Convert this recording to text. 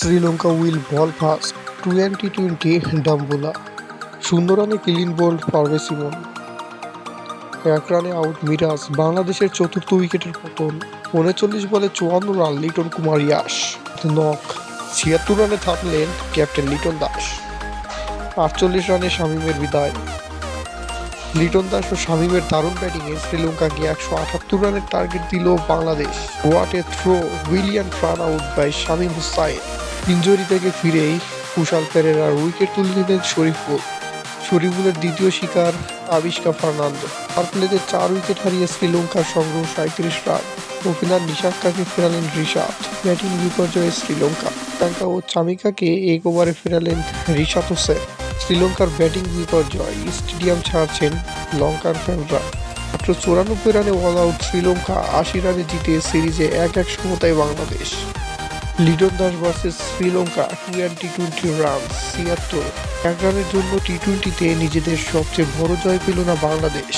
Sri Lanka will bowl first টি-20 ডাম্বুলা, 0 রানে clean bold Parvez ইমন, 1 রানে আউট মিরাজ। বাংলাদেশের চতুর্থ উইকেটের পতন। 39 বলে 54 রান লিটন কুমার ইয়াস। নক 76 রানে থামলেন ক্যাপ্টেন লিটন দাস। 48 রানে শামীমের বিদায়। লিটন দাস ও শামীমের দারুণ ব্যাটিংয়ে শ্রীলঙ্কাকে 178 রানের টার্গেট দিল Bangladesh. What a throw, brilliant run out by Shamim Hossain. Injury থেকে ফিরেই কুশাল পেরেরার উইকেট তুলে নিলেন শরীফুলের দ্বিতীয় শিকার আবিষ্কা ফার্নান্দো। পাওয়ার প্লেতে 4 উইকেট হারিয়ে শ্রীলঙ্কার সংগ্রহ 37 রান। ওপেনার নিশাঙ্কাকে ফেরালেন রিশাদ। ব্যাটিং বিপর্যয়ে শ্রীলঙ্কা ও চামিকাকে 1 ওভারে ফেরালেন রিশাদ হোসেন। শ্রীলঙ্কার ব্যাটিং বিপর্যয়, স্টেডিয়াম ছাড়ছেন লঙ্কান ফ্যানরা। মাত্র 94 রানে অল আউট শ্রীলঙ্কা, 80 রানে জিতে সিরিজে 1-1 সমতায় বাংলাদেশ। Liton Das versus Sri Lanka, 20 run 76। 1 রানের জন্য টি-20তে নিজেদের সবচেয়ে বড় জয় পেল না বাংলাদেশ।